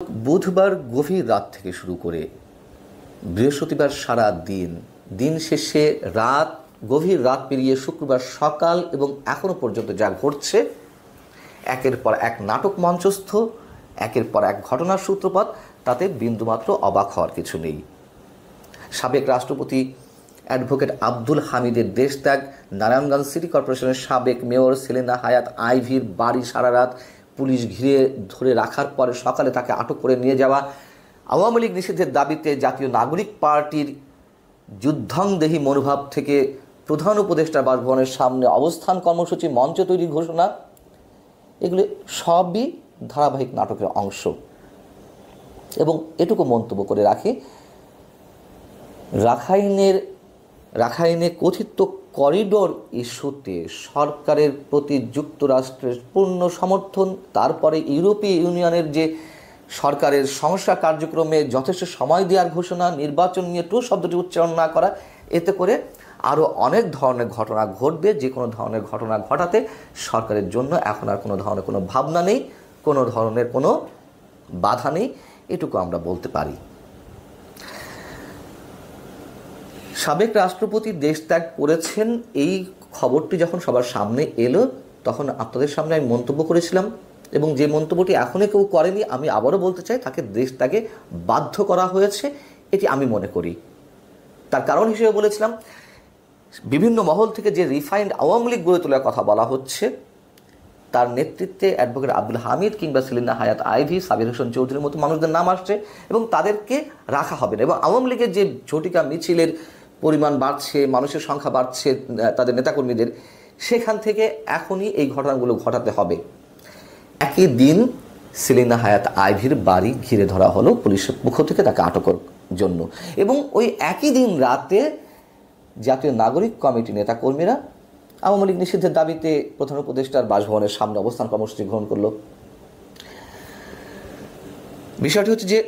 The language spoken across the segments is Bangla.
বুধবার গভীর রাত থেকে শুরু করে বৃহস্পতিবার সারা দিন শেষে গভীর রাত পেরিয়ে শুক্রবার সকাল এবং এখনো পর্যন্ত যা ঘটছে, একের পর এক নাটক মঞ্চস্থ, একের পর এক ঘটনার সূত্রপাত, তাতে বিন্দুমাত্র অবাক হওয়ার কিছু নেই। সাবেক রাষ্ট্রপতি অ্যাডভোকেট আব্দুল হামিদের দেশত্যাগ, নারায়ণগঞ্জ সিটি কর্পোরেশনের সাবেক মেয়র সেলিনা হায়াৎ আইভীর বাড়ি সারা রাত পুলিশ ঘিরে ধরে রাখার পরে সকালে তাকে আটক করে নিয়ে যাওয়া, আওয়ামী লীগ নিষিদ্ধের দাবিতে জাতীয় নাগরিক পার্টির যুদ্ধংদেহী মনোভাব থেকে প্রধান উপদেষ্টার বাসভবনের সামনে অবস্থান কর্মসূচি, মঞ্চ তৈরির ঘোষণা, এগুলি সবই ধারাবাহিক নাটকের অংশ। এবং এটুকু মন্তব্য করে রাখি, রাখাইনে কথিত করিডোর ইস্যুতে সরকারের প্রতি যুক্তরাষ্ট্রের পূর্ণ সমর্থন, তারপরে ইউরোপীয় ইউনিয়নের যে সরকারের সংস্কার কার্যক্রমে যথেষ্ট সময় দেওয়ার ঘোষণা, নির্বাচন নিয়ে টু শব্দটি উচ্চারণ না করা, এতে করে আরও অনেক ধরনের ঘটনা ঘটবে। যে কোনো ধরনের ঘটনা ঘটাতে সরকারের জন্য এখন আর কোনো ধরনের কোনো ভাবনা নেই, কোনো ধরনের কোনো বাধা নেই, এটুকু আমরা বলতে পারি। সাবেক রাষ্ট্রপতি দেশত্যাগ করেছেন, এই খবরটি যখন সবার সামনে এলো তখন আপনাদের সামনে আমি মন্তব্য করেছিলাম, এবং যে মন্তব্যটি এখনও কেউ করেনি, আমি আবারও বলতে চাই, তাকে দেশত্যাগে বাধ্য করা হয়েছে, এটি আমি মনে করি। তার কারণ হিসেবে বলেছিলাম, বিভিন্ন মহল থেকে যে রিফাইন্ড আওয়ামী লীগ গড়ে তোলার কথা বলা হচ্ছে, তার নেতৃত্বে অ্যাডভোকেট আব্দুল হামিদ কিংবা সেলিনা হায়াৎ আইভী, সাবির হোসেন চৌধুরীর মতো মানুষদের নাম আসছে এবং তাদেরকে রাখা হবে না। এবং আওয়ামী লীগের যে ঝটিকা মিছিলের পরিমাণ বাড়ছে, মানুষের সংখ্যা বাড়ছে, তাদের নেতাকর্মীদের, সেখান থেকে এখনই এই ঘটনাগুলো ঘটাতে হবে। একই দিন সেলিনা হায়াৎ আইভীর বাড়ি ঘিরে ধরা হলো পুলিশের পক্ষ থেকে তাকে আটকের জন্য, এবং ওই একই দিন রাতে জাতীয় নাগরিক কমিটি নেতাকর্মীরা আওয়ামী লীগ নিষিদ্ধের দাবিতে প্রধান উপদেষ্টার বাসভবনের সামনে অবস্থান কর্মসূচি গ্রহণ করলো। বিষয়টি হচ্ছে যে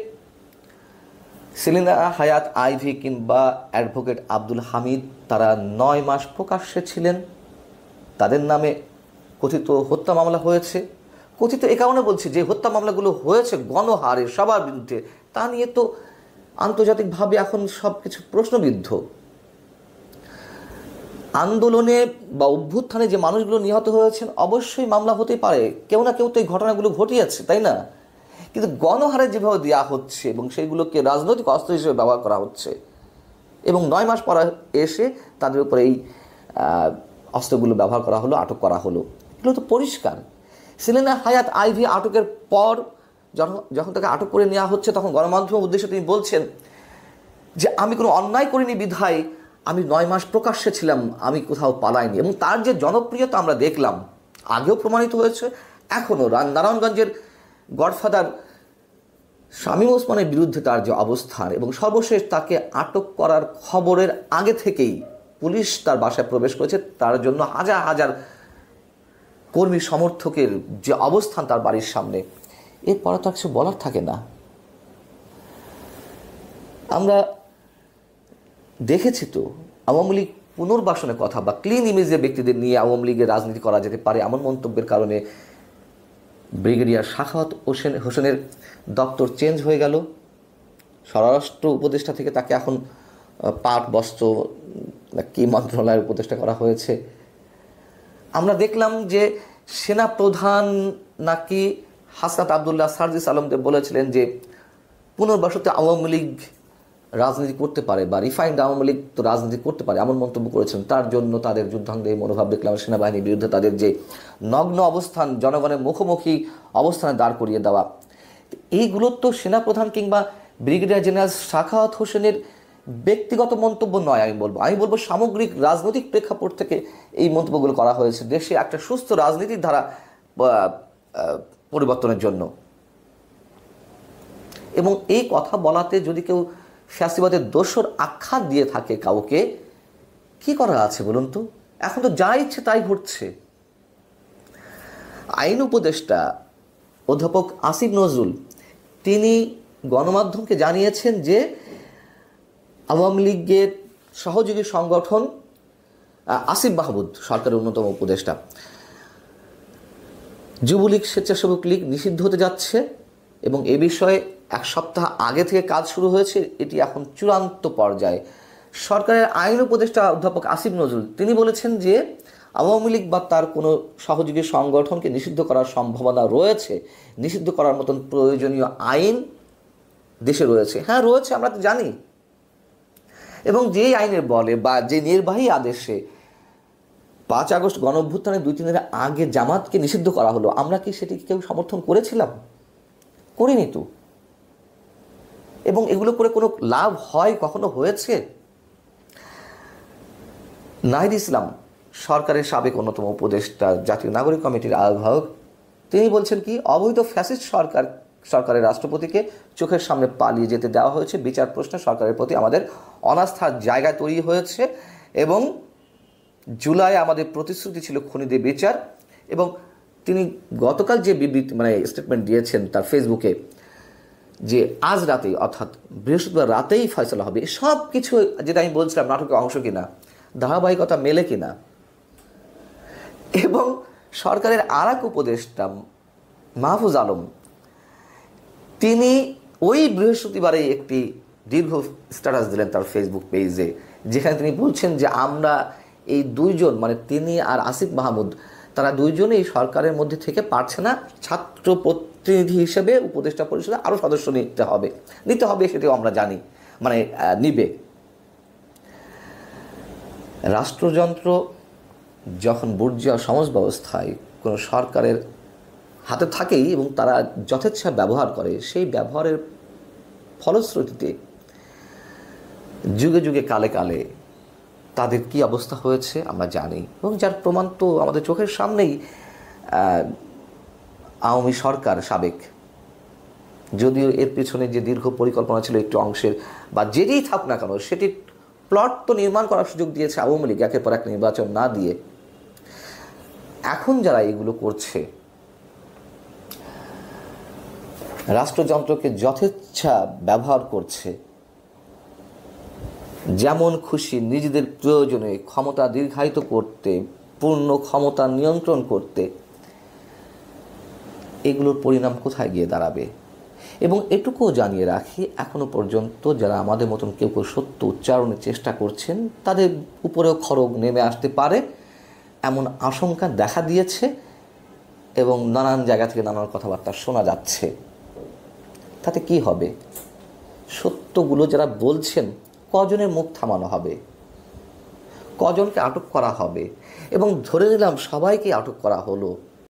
সেলিনা হায়াৎ আইভী কিংবা অ্যাডভোকেট আব্দুল হামিদ, তারা 9 মাস প্রকাশ্যে ছিলেন, তাদের নামে কথিত হত্যা মামলা হয়েছে। কথিত এ কারণে বলছি যে হত্যা মামলাগুলো হয়েছে গণহারে সবার বিরুদ্ধে, তা নিয়ে তো আন্তর্জাতিকভাবে এখন সব কিছু প্রশ্নবিদ্ধ। আন্দোলনে বা অভ্যুত্থানে যে মানুষগুলো নিহত হয়েছেন, অবশ্যই মামলা হতে পারে, কেউ না কেউ তো এই ঘটনাগুলো ঘটিয়েছে, তাই না? কিন্তু গণহারে যেভাবে দেওয়া হচ্ছে এবং সেইগুলোকে রাজনৈতিক অস্ত্র হিসেবে ব্যবহার করা হচ্ছে, এবং 9 মাস পর এসে তাদের উপরে এই অস্ত্রগুলো ব্যবহার করা হলো, আটক করা হলো, এগুলো তো পরিষ্কার। সেলিনা হায়াৎ আইভী আটকের পর যখন তাকে আটক করে নেওয়া হচ্ছে, তখন গণমাধ্যমের উদ্দেশ্যে তিনি বলছেন যে আমি কোনো অন্যায় করিনি বিধায় আমি 9 মাস প্রকাশ্যে ছিলাম, আমি কোথাও পালাইনি। এবং তার যে জনপ্রিয়তা আমরা দেখলাম, আগেও প্রমাণিত হয়েছে, এখনও নারায়ণগঞ্জের গডফাদার শামীম ওসমানের বিরুদ্ধে তার যে অবস্থান, এবং সর্বশেষ তাকে আটক করার খবরের আগে থেকেই পুলিশ তার বাসায় প্রবেশ করেছে, তার জন্য হাজার হাজার কর্মী সমর্থকের যে অবস্থান তার বাড়ির সামনে, এরপরে তো কিছু বলার থাকে না। আমরা দেখেছি তো আওয়ামী লীগ পুনর্বাসনের কথা বা ক্লিন ইমেজের ব্যক্তিদের নিয়ে আওয়ামী লীগের রাজনীতি করা যেতে পারে এমন মন্তব্যের কারণে ব্রিগেডিয়ার সাখাওয়াত হোসেনের দপ্তর চেঞ্জ হয়ে গেল, স্বরাষ্ট্র উপদেষ্টা থেকে তাকে এখন পাট বস্ত্র কি মন্ত্রণালয়ের উপদেষ্টা করা হয়েছে। আমরা দেখলাম যে সেনা প্রধান নাকি হাসনাত আবদুল্লাহ সার্জিস আলমদের বলেছিলেন যে পুনর্বাসতে আওয়ামী লীগ রাজনীতি করতে পারে বা রিফাইন্ড আওয়ামী লীগ তো রাজনীতি করতে পারে, এমন মন্তব্য করেছেন। তার জন্য তাদের যুদ্ধাঙ্গেয় মনোভাব দেখলাম, সেনাবাহিনীর বিরুদ্ধে তাদের যে নগ্ন অবস্থান, জনগণের মুখোমুখি অবস্থানে দাঁড় করিয়ে দেওয়া, এইগুলো তো সেনাপ্রধান কিংবা ব্রিগেডিয়ার জেনারেল সাখাওয়াত হোসেনের ব্যক্তিগত মন্তব্য নয়। আমি বলবো সামগ্রিক রাজনৈতিক প্রেক্ষাপট থেকে এই মন্তব্যগুলো করা হয়েছে দেশে একটা সুস্থ রাজনীতির ধারা পরিবর্তনের জন্য। এবং এই কথা বলাতে যদি কেউ ফ্যাসিবাদের দোসর আখ্যা দিয়ে থাকে কাউকে, কি করা আছে বলুন তো? এখন তো যা ইচ্ছে তাই ঘটছে। আইন উপদেষ্টা অধ্যাপক আসিফ নজরুল তিনি গণমাধ্যমকে জানিয়েছেন যে আওয়ামী লীগের সহযোগী সংগঠন আসিফ মাহমুদ সরকারের অন্যতম উপদেষ্টা, যুবলীগ, স্বেচ্ছাসেবক লীগ নিষিদ্ধ হতে যাচ্ছে, এবং এ বিষয়ে এক সপ্তাহ আগে থেকে কাজ শুরু হয়েছে, এটি এখন চূড়ান্ত পর্যায়ে। সরকারের আইন উপদেষ্টা অধ্যাপক আসিফ নজরুল তিনি বলেছেন যে আওয়ামী লীগ বা তার কোনো সহযোগী সংগঠনকে নিষিদ্ধ করার সম্ভাবনা রয়েছে, নিষিদ্ধ করার মতন প্রয়োজনীয় আইন দেশে রয়েছে। হ্যাঁ রয়েছে, আমরা তো জানি। এবং যেই আইনের বলে বা যে নির্বাহী আদেশে 5 আগস্ট গণঅভ্যুত্থানের 2-3 দিনের আগে জামাতকে নিষিদ্ধ করা হলো, আমরা কি সেটি কেউ সমর্থন করেছিলাম? করিনি তো। এবং এগুলো করে কোনো লাভ হয়, কখনো হয়েছে? নাহিদ ইসলাম সরকারের সাবেক অন্যতম উপদেষ্টা, জাতীয় নাগরিক কমিটির আহ্বায়ক, তিনি বলছেন কি অবৈধ ফ্যাসিস্ট সরকারের রাষ্ট্রপতিকে চোখের সামনে পালিয়ে যেতে দেওয়া হয়েছে। বিচার প্রশ্নে সরকারের প্রতি আমাদের অনাস্থার জায়গা তৈরি হয়েছে এবং জুলাই আমাদের প্রতিশ্রুতি ছিল খুনিদের বিচার। এবং তিনি গতকাল যে বিবৃতি স্টেটমেন্ট দিয়েছেন তার ফেসবুকে, যে আজ রাতেই অর্থাৎ বৃহস্পতিবার রাতেই ফয়সলা হবে, সব কিছু যেটা আমি বলছিলাম নাটকের অংশ কিনা, ধারাবাহিকতা মেলে কিনা। এবং সরকারের আর এক উপদেষ্টা মাহফুজ আলম তিনি ওই বৃহস্পতিবারে একটি দীর্ঘ স্ট্যাটাস দিলেন তার ফেসবুক পেজে, যেখানে তিনি বলছেন যে আমরা এই দুইজন তিনি আর আসিফ মাহমুদ, তারা দুইজনেই সরকারের মধ্যে থেকে পারছে না, ছাত্র প্রতিনিধি হিসেবে উপদেষ্টা পরিষদে আরও সদস্য নিতে হবে সেটাও আমরা জানি, নিবে। রাষ্ট্রযন্ত্র যখন বুর্জোয়া সমাজ ব্যবস্থায় কোনো সরকারের হাতে থাকেই এবং তারা যথেচ্ছা ব্যবহার করে, সেই ব্যবহারের ফলশ্রুতিতে যুগে যুগে কালে কালে তাদের কি অবস্থা হয়েছে আমরা জানি। এবং যার প্রমাণ তো আমাদের চোখের সামনেই। আওয়ামী সরকার সাবেক, যদিও এর পিছনে যে দীর্ঘ পরিকল্পনা ছিল একটু অংশের বা যেটিই থাক না কেন, সেটির প্লট তো নির্মাণ করার সুযোগ দিয়েছে আওয়ামী লীগ একের পর এক নির্বাচন না দিয়ে। এখন যারা এগুলো করছে, রাষ্ট্রযন্ত্রকে যথেচ্ছা ব্যবহার করছে, যেমন খুশি নিজেদের প্রয়োজনে ক্ষমতা দীর্ঘায়িত করতে, পূর্ণ ক্ষমতা নিয়ন্ত্রণ করতে, এগুলোর পরিণাম কোথায় গিয়ে দাঁড়াবে? এবং এটুকুও জানিয়ে রাখি, এখনো পর্যন্ত যারা আমাদের মতন কেউ কেউ সত্য উচ্চারণের চেষ্টা করছেন, তাদের উপরেও খড়গ নেমে আসতে পারে এমন আশঙ্কা দেখা দিয়েছে এবং নানান জায়গা থেকে নানান কথাবার্তা শোনা যাচ্ছে। তাতে কি হবে? সত্যগুলো যারা বলছেন কজনের মুখ থামানো হবে, কজনকে আটক করা হবে? এবং ধরে নিলাম সবাইকে আটক করা হলো,